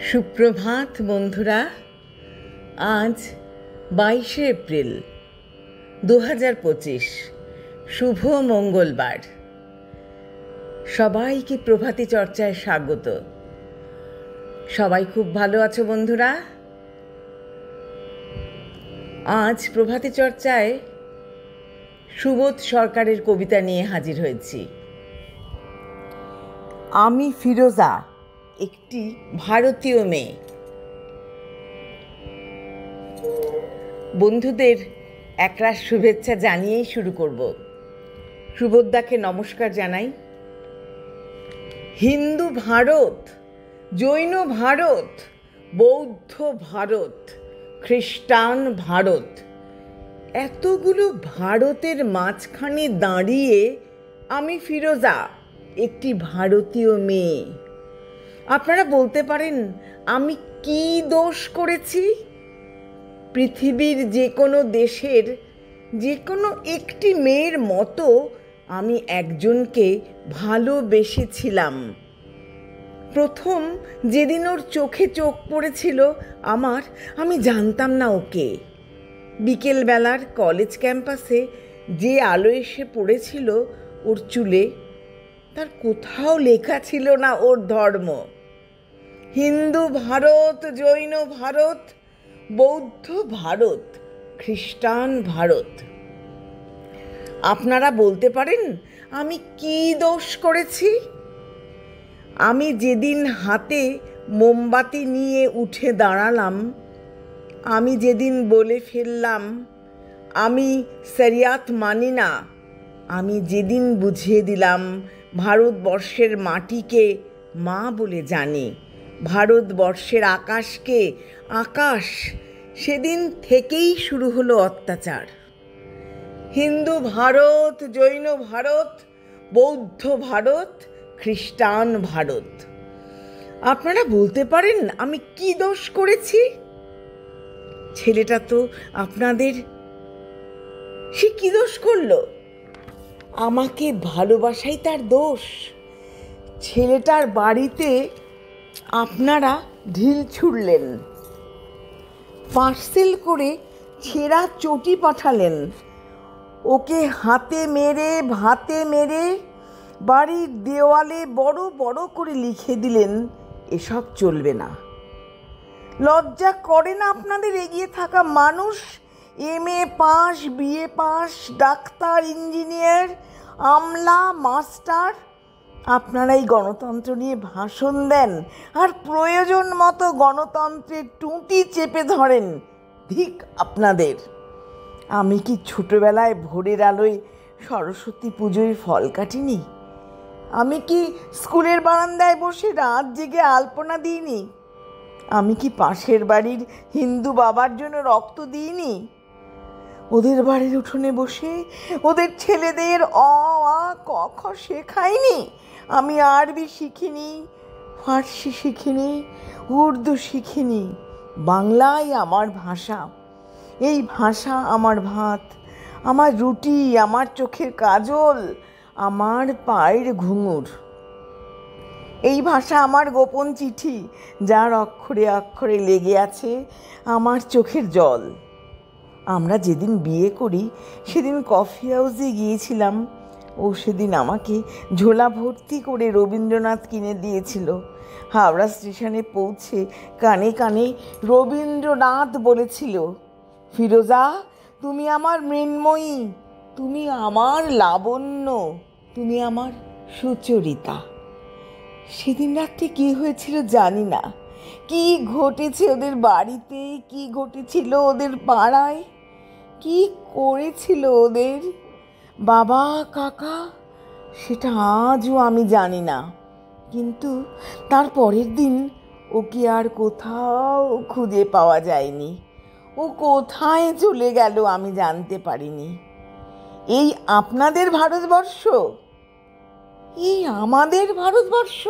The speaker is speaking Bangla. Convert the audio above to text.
সুপ্রভাত বন্ধুরা। আজ 22শে এপ্রিল 2025, শুভ মঙ্গলবার। সবাইকে প্রভাতী চর্চায় স্বাগত। সবাই খুব ভালো আছো বন্ধুরা? আজ প্রভাতী চর্চায় সুবোধ সরকারের কবিতা নিয়ে হাজির হয়েছি। আমি ফিরোজা, একটি ভারতীয় মেয়ে। বন্ধুদের একরাশ শুভেচ্ছা জানিয়েই শুরু করব। সুবোধদাকে নমস্কার জানাই। হিন্দু ভারত, জৈন ভারত, বৌদ্ধ ভারত, খ্রিস্টান ভারত, এতগুলো ভারতের মাঝখানে দাঁড়িয়ে আমি ফিরোজা, একটি ভারতীয় মেয়ে। আপনারা বলতে পারেন আমি কি দোষ করেছি? পৃথিবীর যে কোনো দেশের যে কোনো একটি মেয়ের মতো আমি একজনকে ভালোবেসেছিলাম। প্রথম যেদিন ওর চোখে চোখ পড়েছিল আমি জানতাম না ওকে। বিকেলবেলার কলেজ ক্যাম্পাসে যে আলো এসে পড়েছিল ওর চুলে, তার কোথাও লেখা ছিল না ওর ধর্ম। হিন্দু ভারত, জৈন ভারত, বৌদ্ধ ভারত, খ্রিস্টান ভারত। আপনারা বলতে পারেন আমি কি দোষ করেছি? আমি যেদিন হাতে মোমবাতি নিয়ে উঠে দাঁড়ালাম, আমি যেদিন বলে ফেললাম আমি শরিয়াত মানি না, আমি যেদিন বুঝিয়ে দিলাম ভারতবর্ষের মাটিকে মা বলে জানি, ভারতবর্ষের আকাশকে আকাশ, সেদিন থেকেই শুরু হলো অত্যাচার। হিন্দু ভারত, জৈন ভারত, বৌদ্ধ ভারত, খ্রিস্টান ভারত। আপনারা বলতে পারেন আমি কি দোষ করেছি? ছেলেটা তো আপনাদের সে কি দোষ করলো? আমাকে ভালোবাসাই তার দোষ? ছেলেটার বাড়িতে আপনারা ঢিল ছুড়লেন, পার্সেল করে ছেঁড়া চটি পাঠালেন, ওকে হাতে মেরে ভাতে মেরে বাড়ির দেওয়ালে বড় বড় করে লিখে দিলেন এসব চলবে না। লজ্জা করে না আপনাদের এগিয়ে থাকা মানুষ? MA pass, BA pass, doctor, engineer, আমলা, মাস্টার, আপনারা এই গণতন্ত্র নিয়ে ভাষণ দেন আর প্রয়োজন মতো গণতন্ত্রের টুঁটি চেপে ধরেন। ধিক আপনাদের! আমি কি ছোটবেলায় ভোরের আলোয় সরস্বতী পুজোয় ফল কাটিনি? আমি কি স্কুলের বারান্দায় বসে রাত জেগে আলপনা দিইনি? আমি কি পাশের বাড়ির হিন্দু বাবার জন্য রক্ত দিইনি? ওদের বাড়ির উঠোনে বসে ওদের ছেলেদের অ আ ক খ শেখাইনি? আমি আরবি শিখিনি, ফার্সি শিখিনি, উর্দু শিখিনি। বাংলাই আমার ভাষা। এই ভাষা আমার ভাত, আমার রুটি, আমার চোখের কাজল, আমার পায়ের ঘুঙুর। এই ভাষা আমার গোপন চিঠি, যার অক্ষরে অক্ষরে লেগে আছে আমার চোখের জল। আমরা যেদিন বিয়ে করি সেদিন কফি হাউসে গিয়েছিলাম। ও সেদিন আমাকে ঝোলা ভর্তি করে রবীন্দ্রনাথ কিনে দিয়েছিল। হাওড়া স্টেশনে পৌঁছে কানে কানে রবীন্দ্রনাথ বলেছিল, ফিরোজা তুমি আমার মৃন্ময়ী, তুমি আমার লাবণ্য, তুমি আমার সুচরিতা। সেদিন রাত্রে কী হয়েছিল জানি না। কি ঘটেছে ওদের বাড়িতে, কি ঘটেছিল ওদের পাড়ায়, কি করেছিল ওদের বাবা কাকা, সেটা আজও আমি জানি না। কিন্তু তার পরের দিন ওকে আর কোথাও খুঁজে পাওয়া যায়নি। ও কোথায় চলে গেল আমি জানতে পারিনি। এই আপনাদের ভারতবর্ষ, এই আমাদের ভারতবর্ষ।